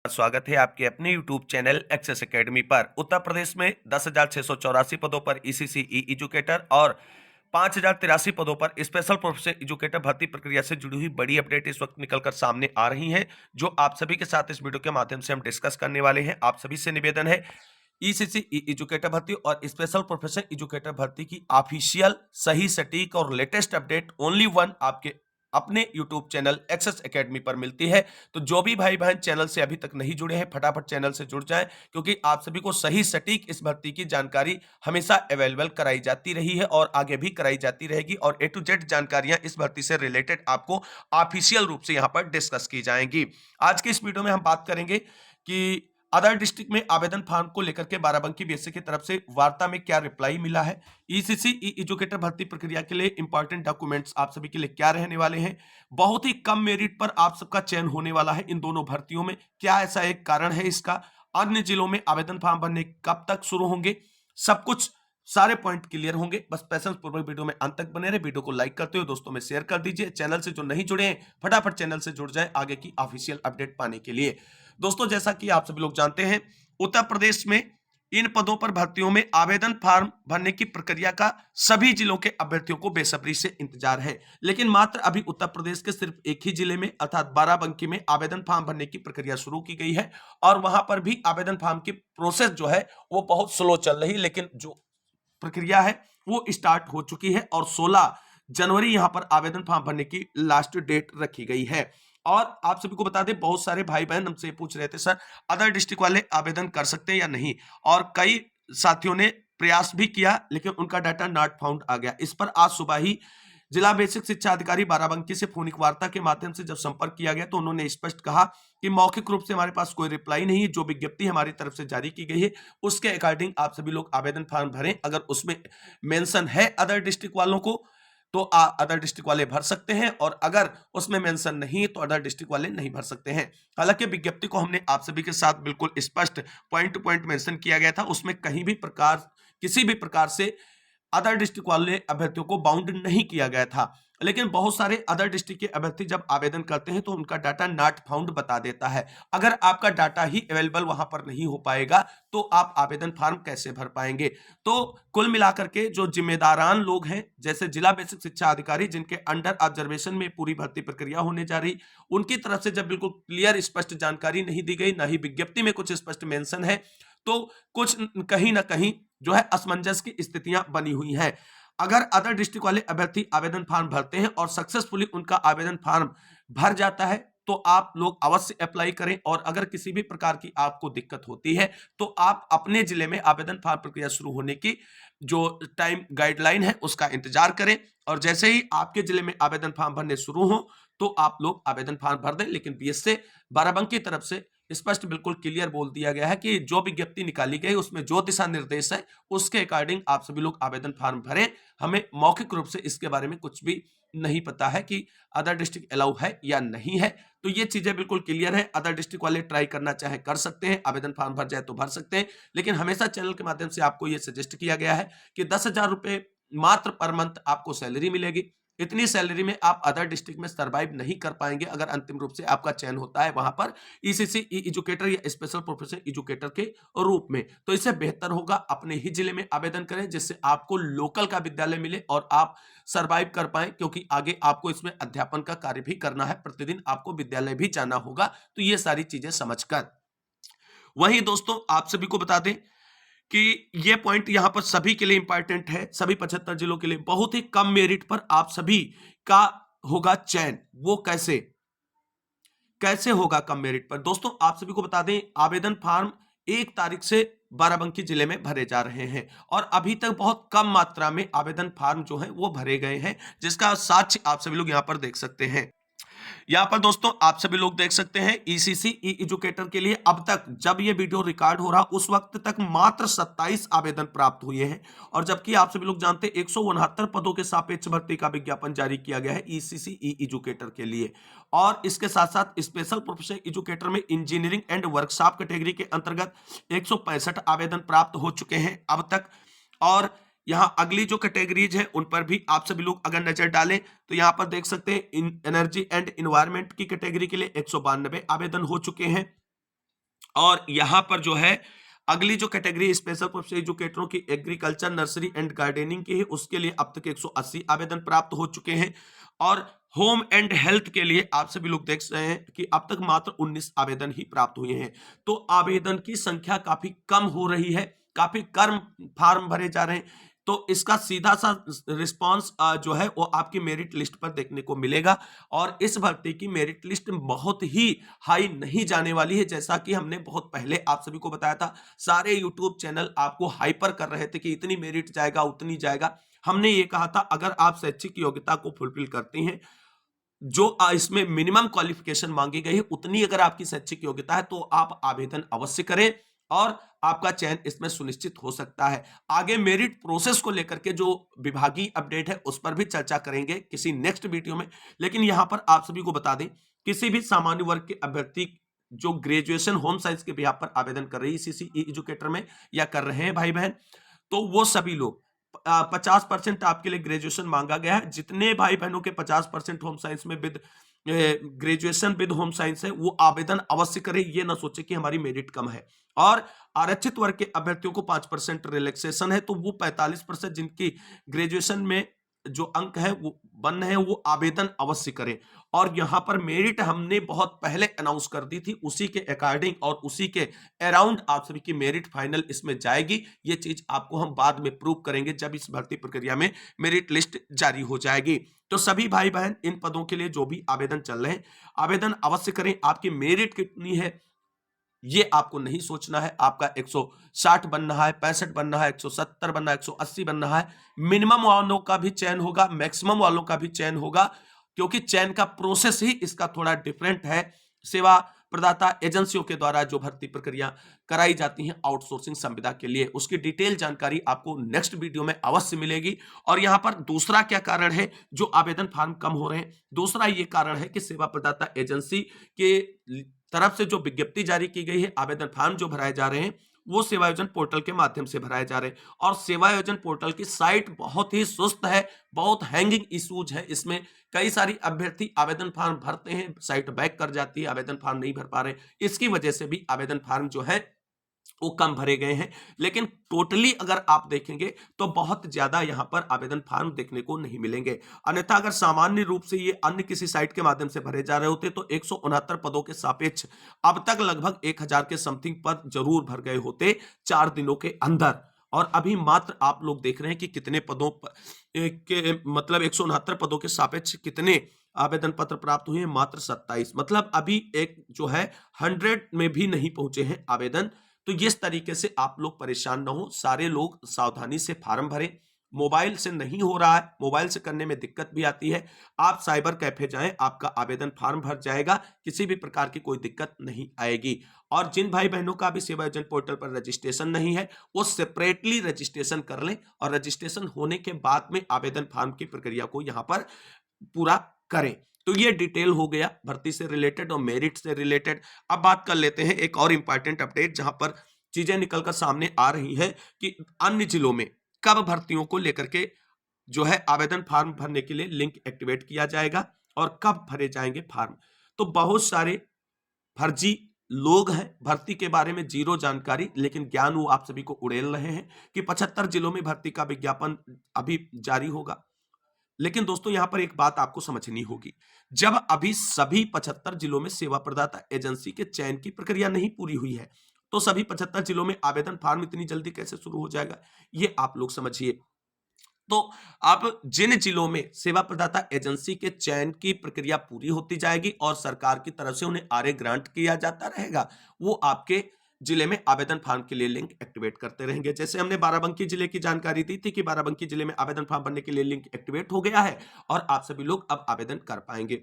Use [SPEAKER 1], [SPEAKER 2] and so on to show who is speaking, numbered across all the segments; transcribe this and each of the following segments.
[SPEAKER 1] स्वागत है आपके अपने यूट्यूब चैनल एक्सेस एकेडमी पर। उत्तर प्रदेश में 10,684 पदों पर ईसीसी ई एजुकेटर और 5,083 पदों पर स्पेशल प्रोफेशनल एजुकेटर भर्ती प्रक्रिया से जुड़ी हुई बड़ी अपडेट इस वक्त निकलकर सामने आ रही हैं, जो आप सभी के साथ इस वीडियो के माध्यम से हम डिस्कस करने वाले हैं। आप सभी से निवेदन है, ईसीसी ई एजुकेटर भर्ती और स्पेशल प्रोफेशनल एजुकेटर भर्ती की ऑफिशियल, सही, सटीक और लेटेस्ट अपडेट ओनली वन आपके अपने YouTube चैनल एक्सेस एकेडमी पर मिलती है। तो जो भी भाई बहन चैनल से अभी तक नहीं जुड़े हैं, फटाफट चैनल से जुड़ जाएं, क्योंकि आप सभी को सही सटीक इस भर्ती की जानकारी हमेशा अवेलेबल कराई जाती रही है और आगे भी कराई जाती रहेगी। और ए टू जेड जानकारियां इस भर्ती से रिलेटेड आपको ऑफिशियल रूप से यहां पर डिस्कस की जाएंगी। आज के इस वीडियो में हम बात करेंगे कि अदर डिस्ट्रिक्ट में आवेदन फॉर्म को लेकर के बाराबंकी बीएससी की तरफ से वार्ता में क्या रिप्लाई मिला है, ईसीसी ई एजुकेटर भर्ती प्रक्रिया के लिए इंपॉर्टेंट डॉक्यूमेंट्स आप सभी के लिए क्या रहने वाले हैं, बहुत ही कम मेरिट पर आप सबका चयन होने वाला है इन दोनों भर्तियों में, क्या ऐसा एक कारण है इसका, अन्य जिलों में आवेदन फॉर्म भरने कब तक शुरू होंगे, सब कुछ सारे पॉइंट क्लियर होंगे। बस पैसेंस पूर्वक वीडियो में अंत तक बने रहे। वीडियो को लाइक करते हुए दोस्तों में शेयर कर दीजिए। चैनल से जो नहीं जुड़े हैं फटाफट चैनल से जुड़ जाएं आगे की ऑफिशियल अपडेट पाने के लिए। दोस्तों, जैसा कि आप सभी लोग जानते हैं, उत्तर प्रदेश में इन पदों पर भर्तियों में आवेदन फॉर्म भरने की प्रक्रिया का सभी जिलों के अभ्यर्थियों को बेसब्री से इंतजार है। लेकिन मात्र अभी उत्तर प्रदेश के सिर्फ एक ही जिले में अर्थात बाराबंकी में आवेदन फॉर्म भरने की प्रक्रिया शुरू की गई है और वहां पर भी आवेदन फॉर्म की प्रोसेस जो है वो बहुत स्लो चल रही है, लेकिन जो प्रक्रिया है वो स्टार्ट हो चुकी है और 16 जनवरी यहां पर आवेदन फॉर्म भरने की लास्ट डेट रखी गई है। और आप सभी को बता दें, बहुत सारे भाई बहन हमसे पूछ रहे थे, सर अदर डिस्ट्रिक्ट वाले आवेदन कर सकते हैं या नहीं, और कई साथियों ने प्रयास भी किया लेकिन उनका डाटा नॉट फाउंड आ गया। इस पर आज सुबह ही जिला बेसिक शिक्षा अधिकारी बाराबंकी से फोनिक वार्ता के माध्यम से जब संपर्क किया गया तो उन्होंने स्पष्ट कहा कि मौखिक रूप से हमारे पास कोई रिप्लाई नहीं है, जो विज्ञप्ति हमारी तरफ से जारी की गई है उसके अकॉर्डिंग आप सभी लोग आवेदन फॉर्म भरें। अगर उसमें मेंशन है अदर डिस्ट्रिक्ट वालों को तो अदर डिस्ट्रिक्ट वाले भर सकते हैं, और अगर उसमें मेंशन नहीं है तो अदर डिस्ट्रिक्ट वाले नहीं भर सकते हैं। हालांकि विज्ञप्ति को हमने आप सभी के साथ बिल्कुल स्पष्ट पॉइंट टू पॉइंट मेंशन किया गया था, उसमें कहीं भी प्रकार किसी भी प्रकार से अदर डिस्ट्रिक्ट वाले अभ्यर्थियों को बाउंड नहीं किया गया था। लेकिन बहुत सारे अदर डिस्ट्रिक्ट के अभ्यर्थी जब आवेदन करते हैं तो उनका डाटा नॉट फाउंड बता देता है। अगर आपका डाटा ही अवेलेबल वहां पर नहीं हो पाएगा तो आप आवेदन फॉर्म कैसे भर पाएंगे। तो कुल मिलाकर के जो जिम्मेदारान लोग हैं, जैसे जिला बेसिक शिक्षा अधिकारी जिनके अंडर ऑब्जर्वेशन में पूरी भर्ती प्रक्रिया होने जा रही, उनकी तरफ से जब बिल्कुल क्लियर स्पष्ट जानकारी नहीं दी गई, ना ही विज्ञप्ति में कुछ स्पष्ट मेंशन है, तो कुछ कहीं ना कहीं जो है असमंजस की स्थितियां बनी हुई हैं। अगर अदर डिस्ट्रिक्ट वाले अभ्यर्थी आवेदन फॉर्म भरते हैं और सक्सेसफुली उनका आवेदन फॉर्म भर जाता है तो आप लोग अवश्य अप्लाई करें, और अगर किसी भी प्रकार की आपको दिक्कत होती है तो आप अपने जिले में आवेदन फॉर्म प्रक्रिया शुरू होने की जो टाइम गाइडलाइन है उसका इंतजार करें, और जैसे ही आपके जिले में आवेदन फॉर्म भरने शुरू हो तो आप लोग आवेदन फॉर्म भर दें। लेकिन बीएससी बाराबंकी की तरफ से स्पष्ट बिल्कुल क्लियर बोल दिया गया है कि जो विज्ञप्ति निकाली गई उसमें जो दिशा निर्देश है उसके अकॉर्डिंग आप सभी लोग आवेदन फॉर्म भरें। हमें मौखिक रूप से इसके बारे में कुछ भी नहीं पता है कि अदर डिस्ट्रिक्ट अलाउ है या नहीं है, तो ये चीजें बिल्कुल क्लियर है। अदर डिस्ट्रिक्ट वाले ट्राई करना चाहे कर सकते हैं, आवेदन फॉर्म भर जाए तो भर सकते हैं, लेकिन हमेशा चैनल के माध्यम से आपको ये सजेस्ट किया गया है कि 10,000 रुपए मात्र पर मंथ आपको सैलरी मिलेगी। इतनी सैलरी में आप अदर डिस्ट्रिक्ट में सर्वाइव नहीं कर पाएंगे अगर अंतिम रूप से आपका चयन होता है वहां पर ईसीसी ई एजुकेटर या स्पेशल प्रोफेशनल एजुकेटर के रूप में। तो इससे बेहतर होगा अपने ही जिले में आवेदन करें, जिससे आपको लोकल का विद्यालय मिले और आप सर्वाइव कर पाए, क्योंकि आगे आपको इसमें अध्यापन का कार्य भी करना है, प्रतिदिन आपको विद्यालय भी जाना होगा। तो ये सारी चीजें समझकर वहीं दोस्तों आप सभी को बता दें कि ये पॉइंट यहां पर सभी के लिए इंपॉर्टेंट है, सभी 75 जिलों के लिए। बहुत ही कम मेरिट पर आप सभी का होगा चयन। वो कैसे कैसे होगा कम मेरिट पर? दोस्तों आप सभी को बता दें, आवेदन फॉर्म 1 तारीख से बाराबंकी जिले में भरे जा रहे हैं और अभी तक बहुत कम मात्रा में आवेदन फॉर्म जो है वो भरे गए हैं, जिसका साक्ष्य आप सभी लोग यहां पर देख सकते हैं। यहाँ पर दोस्तों आप सभी लोग देख सकते हैं ईसीसी ई एजुकेटर के लिए अब तक जब ये वीडियो रिकॉर्ड हो रहा उस वक्त तक मात्र 27 आवेदन प्राप्त हुए हैं, और जबकि आप सभी लोग जानते हैं 169 पदों के सापेक्ष भर्ती का विज्ञापन जारी किया गया है ईसीसी ई एजुकेटर के लिए। और इसके साथ साथ स्पेशल प्रोफेशनल एजुकेटर में इंजीनियरिंग एंड वर्कशॉप कैटेगरी के अंतर्गत 165 आवेदन प्राप्त हो चुके हैं अब तक। और यहां अगली जो कैटेगरीज है उन पर भी आप सभी लोग अगर नजर डालें तो यहां पर देख सकते हैं एनर्जी एंड एनवायरनमेंट की कैटेगरी के लिए 192 आवेदन हो चुके हैं। और यहां पर जो है अगली जो कैटेगरी स्पेशल पर्पस एजुकेटरों की एग्रीकल्चर, नर्सरी एंड गार्डनिंग की है, उसके लिए अब तक 180 आवेदन प्राप्त हो चुके हैं। और होम एंड हेल्थ के लिए आप सभी लोग देख रहे हैं कि अब तक मात्र 19 आवेदन ही प्राप्त हुए हैं। तो आवेदन की संख्या काफी कम हो रही है, काफी कम फार्म भरे जा रहे हैं। तो इसका सीधा सा रिस्पांस जो है वो आपकी मेरिट लिस्ट पर देखने को मिलेगा। और इस भर्ती की मेरिट लिस्ट बहुत ही हाई नहीं जाने वाली है, जैसा कि हमने बहुत पहले आप सभी को बताया था। सारे यूट्यूब चैनल आपको हाइपर कर रहे थे कि इतनी मेरिट जाएगा, उतनी जाएगा। हमने ये कहा था अगर आप शैक्षिक योग्यता को फुलफिल करती हैं, जो इसमें मिनिमम क्वालिफिकेशन मांगी गई है, उतनी अगर आपकी शैक्षिक योग्यता है तो आप आवेदन अवश्य करें और आपका चयन इसमें सुनिश्चित हो सकता है। आगे मेरिट प्रोसेस को लेकर के जो विभागीय अपडेट है उस पर भी चर्चा करेंगे किसी नेक्स्ट वीडियो में। लेकिन यहां पर आप सभी को बता दें, किसी भी सामान्य वर्ग के अभ्यर्थी जो ग्रेजुएशन होम साइंस के बिहाफ पर आवेदन कर रही है सीसी एजुकेटर में या कर रहे हैं भाई बहन, तो वो सभी लोग 50% आपके लिए ग्रेजुएशन मांगा गया है। जितने भाई बहनों के 50% होम साइंस में with graduation with home science है, वो आवेदन अवश्य करें। ये ना सोचे कि हमारी मेरिट कम है। और आरक्षित वर्ग के अभ्यर्थियों को 5% रिलैक्सेशन है, तो वो 45% जिनकी ग्रेजुएशन में जो अंक है वो बन है, वो आवेदन अवश्य करें। और यहां पर मेरिट हमने बहुत पहले अनाउंस कर दी थी, उसी के अकॉर्डिंग और उसी के अराउंड आप सभी की मेरिट फाइनल इसमें जाएगी। ये चीज आपको हम बाद में प्रूव करेंगे जब इस भर्ती प्रक्रिया में मेरिट लिस्ट जारी हो जाएगी। तो सभी भाई बहन इन पदों के लिए जो भी आवेदन चल रहे हैं, आवेदन अवश्य करें। आपकी मेरिट कितनी है ये आपको नहीं सोचना है। आपका 160 बन रहा है, 65 बन रहा है, 170 बन रहा है, 180 बन रहा है। मिनिमम वालों का भी चयन होगा, मैक्सिमम वालों का भी चयन होगा, क्योंकि चयन का प्रोसेस ही इसका थोड़ा डिफरेंट है। सेवा प्रदाता एजेंसियों के द्वारा जो भर्ती प्रक्रिया कराई जाती है आउटसोर्सिंग संविदा के लिए, उसकी डिटेल जानकारी आपको नेक्स्ट वीडियो में अवश्य मिलेगी। और यहां पर दूसरा क्या कारण है जो आवेदन फॉर्म कम हो रहे हैं? दूसरा ये कारण है कि सेवा प्रदाता एजेंसी के तरफ से जो विज्ञप्ति जारी की गई है, आवेदन फॉर्म जो भराए जा रहे हैं वो सेवायोजन पोर्टल के माध्यम से भराए जा रहे हैं। और सेवायोजन पोर्टल की साइट बहुत ही सुस्त है, बहुत हैंगिंग इश्यूज है इसमें। कई सारी अभ्यर्थी आवेदन फॉर्म भरते हैं, साइट बैक कर जाती है, आवेदन फॉर्म नहीं भर पा रहे। इसकी वजह से भी आवेदन फॉर्म जो है वो कम भरे गए हैं। लेकिन टोटली अगर आप देखेंगे तो बहुत ज्यादा यहां पर आवेदन फॉर्म देखने को नहीं मिलेंगे। अन्यथा अगर सामान्य रूप से ये अन्य किसी साइट के माध्यम से भरे जा रहे होते तो 169 पदों के सापेक्ष अब तक लगभग 1000 के समथिंग पद जरूर भर गए होते 4 दिनों के अंदर। और अभी मात्र आप लोग देख रहे हैं कि कितने पदों के मतलब 169 पदों के सापेक्ष कितने आवेदन पत्र प्राप्त हुए हैं, मात्र 27। मतलब अभी एक जो है 100 में भी नहीं पहुंचे हैं आवेदन। तो इस तरीके से आप लोग परेशान ना हो, सारे लोग सावधानी से फार्म भरें। मोबाइल से नहीं हो रहा है, मोबाइल से करने में दिक्कत भी आती है, आप साइबर कैफे जाएं, आपका आवेदन फार्म भर जाएगा, किसी भी प्रकार की कोई दिक्कत नहीं आएगी। और जिन भाई बहनों का भी सेवायोजन पोर्टल पर रजिस्ट्रेशन नहीं है, वो सेपरेटली रजिस्ट्रेशन कर लें और रजिस्ट्रेशन होने के बाद में आवेदन फार्म की प्रक्रिया को यहां पर पूरा करें। तो ये डिटेल हो गया भर्ती से रिलेटेड और मेरिट से रिलेटेड। अब बात कर लेते हैं एक और इंपॉर्टेंट अपडेट जहां पर चीजें निकलकर सामने आ रही है कि अन्य जिलों में कब भर्तियों को लेकर के जो है आवेदन फॉर्म भरने के लिए लिंक एक्टिवेट किया जाएगा और कब भरे जाएंगे फॉर्म। तो बहुत सारे फर्जी लोग हैं, भर्ती के बारे में जीरो जानकारी, लेकिन ज्ञान वो आप सभी को उड़ेल रहे हैं कि 75 जिलों में भर्ती का विज्ञापन अभी जारी होगा। लेकिन दोस्तों यहां पर एक बात आपको समझनी होगी, जब अभी सभी 75 जिलों में सेवा प्रदाता एजेंसी के चयन की प्रक्रिया नहीं पूरी हुई है, तो सभी 75 जिलों में आवेदन फॉर्म इतनी जल्दी कैसे शुरू हो जाएगा, ये आप लोग समझिए। तो अब जिन जिलों में सेवा प्रदाता एजेंसी के चयन की प्रक्रिया पूरी होती जाएगी और सरकार की तरफ से उन्हें आरए ग्रांट किया जाता रहेगा, वो आपके जिले में आवेदन फॉर्म के लिए लिंक एक्टिवेट करते रहेंगे। जैसे हमने बाराबंकी जिले की जानकारी दी थी कि बाराबंकी जिले में आवेदन फॉर्म भरने के लिए लिंक एक्टिवेट हो गया है और आप सभी लोग अब आवेदन कर पाएंगे।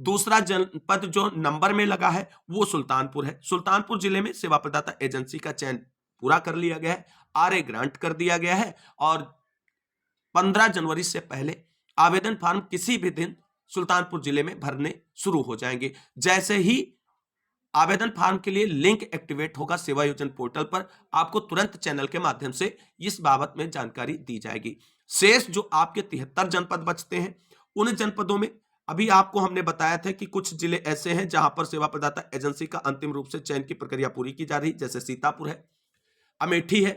[SPEAKER 1] दूसरा जनपद जो नंबर में लगा है वो सुल्तानपुर है। सुल्तानपुर जिले में सेवा प्रदाता एजेंसी का चयन पूरा कर लिया गया है, आरए ग्रांट कर दिया गया है और 15 जनवरी से पहले आवेदन फॉर्म किसी भी दिन सुल्तानपुर जिले में भरने शुरू हो जाएंगे। जैसे ही आवेदन फॉर्म के लिए लिंक एक्टिवेट होगा सेवा योजन पोर्टल पर, आपको तुरंत चैनल के माध्यम से इस बाबत में जानकारी दी जाएगी। शेष जो आपके 73 जनपद बचते हैं, उन जनपदों में अभी आपको हमने बताया था कि कुछ जिले ऐसे हैं जहां पर सेवा प्रदाता एजेंसी का अंतिम रूप से चयन की प्रक्रिया पूरी की जा रही, जैसे सीतापुर है, अमेठी है।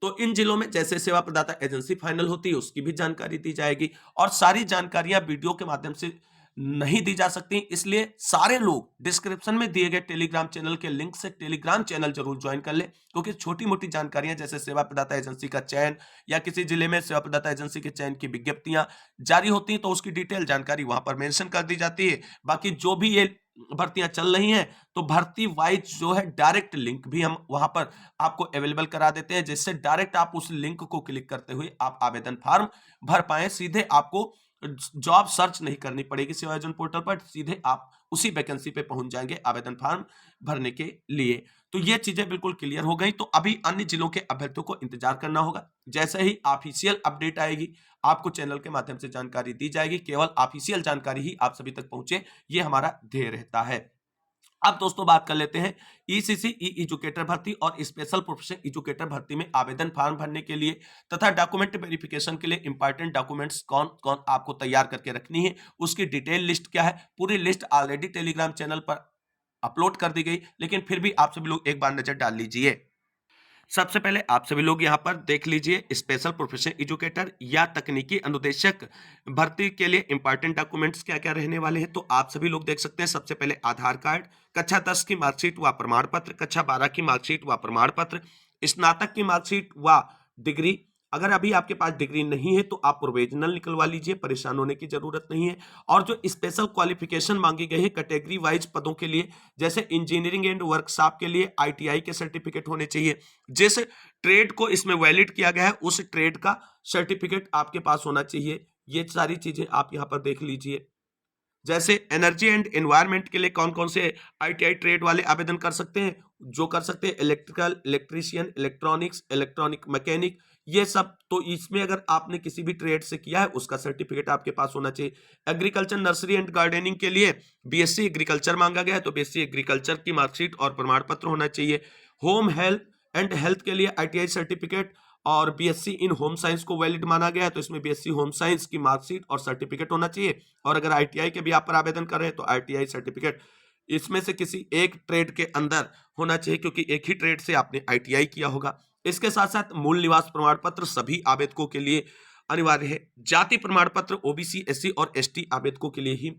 [SPEAKER 1] तो इन जिलों में जैसे सेवा प्रदाता एजेंसी फाइनल होती है उसकी भी जानकारी दी जाएगी, और सारी जानकारियां वीडियो के माध्यम से नहीं दी जा सकती, इसलिए सारे लोग डिस्क्रिप्शन में दिए गए टेलीग्राम चैनल के लिंक से टेलीग्राम चैनल जरूर ज्वाइन कर ले, क्योंकि छोटी मोटी जानकारियां जैसे सेवा प्रदाता एजेंसी का चयन या किसी जिले में सेवा प्रदाता एजेंसी के चयन की विज्ञप्तियां जारी होती हैं तो उसकी डिटेल जानकारी वहां पर मेंशन कर दी जाती है। बाकी जो भी ये भर्तियां चल रही हैं तो भर्ती वाइज जो है डायरेक्ट लिंक भी हम वहां पर आपको अवेलेबल करा देते हैं, जिससे डायरेक्ट आप उस लिंक को क्लिक करते हुए आप आवेदन फॉर्म भर पाए। सीधे आपको जॉब सर्च नहीं करनी पड़ेगी सेवा योजना पोर्टल पर, सीधे आप उसी वैकेंसी पे पहुंच जाएंगे आवेदन फॉर्म भरने के लिए। तो ये चीजें बिल्कुल क्लियर हो गई। तो अभी अन्य जिलों के अभ्यर्थियों को इंतजार करना होगा, जैसे ही ऑफिशियल अपडेट आएगी आपको चैनल के माध्यम से जानकारी दी जाएगी। केवल ऑफिशियल जानकारी ही आप सभी तक पहुंचे, ये हमारा ध्येय रहता है। अब दोस्तों बात कर लेते हैं ईसीसी ई एजुकेटर भर्ती और स्पेशल प्रोफेशन एजुकेटर भर्ती में आवेदन फॉर्म भरने के लिए तथा डॉक्यूमेंट वेरिफिकेशन के लिए इंपॉर्टेंट डॉक्यूमेंट्स कौन कौन आपको तैयार करके रखनी है, उसकी डिटेल लिस्ट क्या है। पूरी लिस्ट ऑलरेडी टेलीग्राम चैनल पर अपलोड कर दी गई, लेकिन फिर भी आप सभी लोग एक बार नजर डाल लीजिए। सबसे पहले आप सभी लोग यहाँ पर देख लीजिए, स्पेशल प्रोफेशन एजुकेटर या तकनीकी अनुदेशक भर्ती के लिए इंपॉर्टेंट डॉक्यूमेंट्स क्या क्या रहने वाले हैं। तो आप सभी लोग देख सकते हैं, सबसे पहले आधार कार्ड, कक्षा 10 की मार्कशीट व प्रमाण पत्र, कक्षा 12 की मार्कशीट व प्रमाण पत्र, स्नातक की मार्कशीट व डिग्री। अगर अभी आपके पास डिग्री नहीं है तो आप प्रोविजनल निकलवा लीजिए, परेशान होने की जरूरत नहीं है। और जो स्पेशल क्वालिफिकेशन मांगी गई है कैटेगरी वाइज पदों के लिए, जैसे इंजीनियरिंग एंड वर्कशॉप के लिए आईटीआई के सर्टिफिकेट होने चाहिए। जिस ट्रेड को इसमें वैलिड किया गया है उस ट्रेड का सर्टिफिकेट आपके पास होना चाहिए। ये सारी चीजें आप यहाँ पर देख लीजिए। जैसे एनर्जी एंड एनवायरनमेंट के लिए कौन कौन से आईटीआई ट्रेड वाले आवेदन कर सकते हैं, जो कर सकते हैं electrical, electrician, electronics, electronic mechanic, ये सब। तो इसमें अगर आपने किसी भी ट्रेड से किया है उसका सर्टिफिकेट आपके पास होना चाहिए। एग्रीकल्चर, नर्सरी एंड गार्डनिंग के लिए बीएससी एग्रीकल्चर मांगा गया है, तो बीएससी एग्रीकल्चर की मार्कशीट और प्रमाण पत्र होना चाहिए। होम हेल्थ एंड हेल्थ के लिए आईटीआई सर्टिफिकेट और बीएससी इन होम साइंस को वैलिड माना गया है, तो इसमें बीएससी होम साइंस की मार्कशीट और सर्टिफिकेट होना चाहिए। और अगर आईटीआई के भी आप पर आवेदन कर रहे हैं तो आईटीआई सर्टिफिकेट इसमें से किसी एक ट्रेड के अंदर होना चाहिए, क्योंकि एक ही ट्रेड से आपने आईटीआई किया होगा। इसके साथ साथ मूल निवास प्रमाण पत्र सभी आवेदकों के लिए अनिवार्य है। जाति प्रमाण पत्र ओबीसी, एससी और एसटी आवेदकों के लिए ही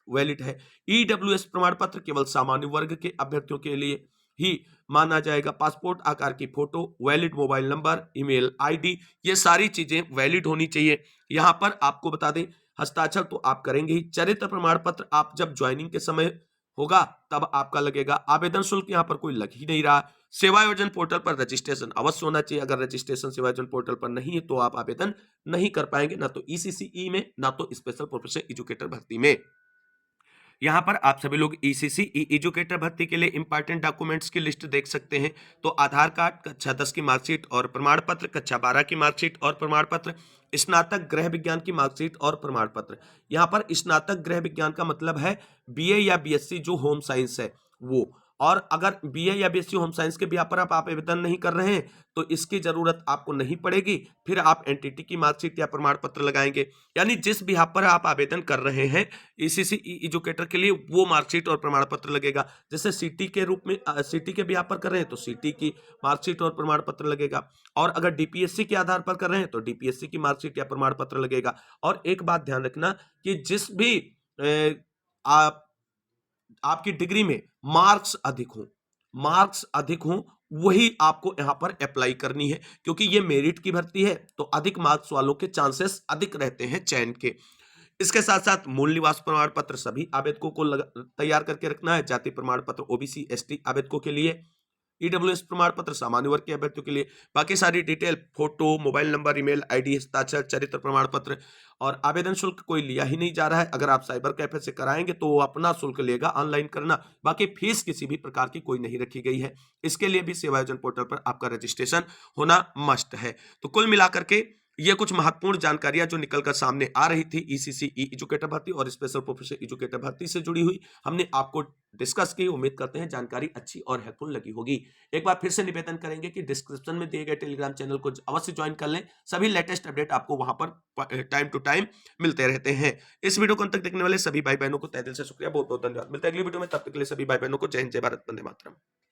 [SPEAKER 1] वैलिड है। ईडब्ल्यूएस प्रमाण पत्र केवल सामान्य वर्ग के अभ्यर्थियों के लिए ही माना जाएगा। पासपोर्ट आकार की photo, valid mobile number, email ID, ये सारी चीजें वैलिड होनी चाहिए। यहां पर आपको बता दें, हस्ताक्षर तो आप करेंगे ही। चरित्र प्रमाण पत्र आप जब ज्वाइनिंग के समय होगा तब आपका लगेगा। आवेदन शुल्क यहाँ पर कोई लग ही नहीं रहा। सेवा योजना पोर्टल पर रजिस्ट्रेशन अवश्य होना चाहिए। अगर रजिस्ट्रेशन सेवा योजना पोर्टल पर नहीं है तो आप आवेदन नहीं कर पाएंगे, ना तो ईसीसीई में ना तो स्पेशल प्रोफेशन एजुकेटर भर्ती में। यहाँ पर आप सभी लोग ईसीसी ई एजुकेटर भर्ती के लिए इंपॉर्टेंट डॉक्यूमेंट्स की लिस्ट देख सकते हैं। तो आधार कार्ड, कक्षा 10 की मार्कशीट और प्रमाण पत्र, कक्षा 12 की मार्कशीट और प्रमाण पत्र, स्नातक गृह विज्ञान की मार्कशीट और प्रमाण पत्र। यहाँ पर स्नातक गृह विज्ञान का मतलब है बीए या बीएससी जो होम साइंस है वो। और अगर बीए या बीएससी होम साइंस के भी पर आप आवेदन नहीं कर रहे हैं तो इसकी जरूरत आपको नहीं पड़ेगी। फिर आप एनटीटी की मार्कशीट या प्रमाण पत्र लगाएंगे, यानी जिस भी पर आप आवेदन कर रहे हैं ईसीसी एजुकेटर के लिए वो मार्कशीट और प्रमाण पत्र लगेगा। जैसे सीटी के रूप में सीटी के भी पर कर रहे हैं तो सीटी की मार्कशीट और प्रमाण पत्र लगेगा। और अगर डीपीएससी के आधार पर कर रहे हैं तो डीपीएससी की मार्कशीट या प्रमाण पत्र लगेगा। और एक बात ध्यान रखना कि जिस भी आपकी डिग्री में मार्क्स अधिक हो वही आपको यहां पर अप्लाई करनी है, क्योंकि ये मेरिट की भर्ती है तो अधिक मार्क्स वालों के चांसेस अधिक रहते हैं चयन के। इसके साथ साथ मूल निवास प्रमाण पत्र सभी आवेदकों को तैयार करके रखना है। जाति प्रमाण पत्र ओबीसी एसटी आवेदकों के लिए, ईडब्ल्यूएस प्रमाण पत्र सामान्य वर्ग के अभ्यर्थियों के लिए। बाकी सारी detail, photo, mobile number, email ID, हस्ताक्षर, चरित्र प्रमाण पत्र। और आवेदन शुल्क कोई लिया ही नहीं जा रहा है। अगर आप साइबर कैफे से कराएंगे तो वो अपना शुल्क लेगा ऑनलाइन करना, बाकी फीस किसी भी प्रकार की कोई नहीं रखी गई है। इसके लिए भी सेवा योजना पोर्टल पर आपका रजिस्ट्रेशन होना मस्ट है। तो कुल मिलाकर के ये कुछ महत्वपूर्ण जानकारियां जो निकलकर सामने आ रही थी ईसीसी ई एजुकेटर भर्ती और स्पेशल प्रोफेशन एजुकेटर भर्ती से जुड़ी हुई, हमने आपको डिस्कस की। उम्मीद करते हैं जानकारी अच्छी और हेल्पफुल लगी होगी। एक बार फिर से निवेदन करेंगे कि डिस्क्रिप्शन में दिए गए टेलीग्राम चैनल को अवश्य ज्वाइन कर लें। सभी लेटेस्ट अपडेट आपको वहां पर टाइम टू टाइम मिलते रहते हैं। इस वीडियो को अंत तक देखने वाले सभी भाई बहनों को तहे दिल से शुक्रिया, बहुत बहुत धन्यवाद। मिलते हैं अगली वीडियो में, तब तक के लिए सभी भाई बहनों को जय हिंद, जय भारत, वंदे मातरम।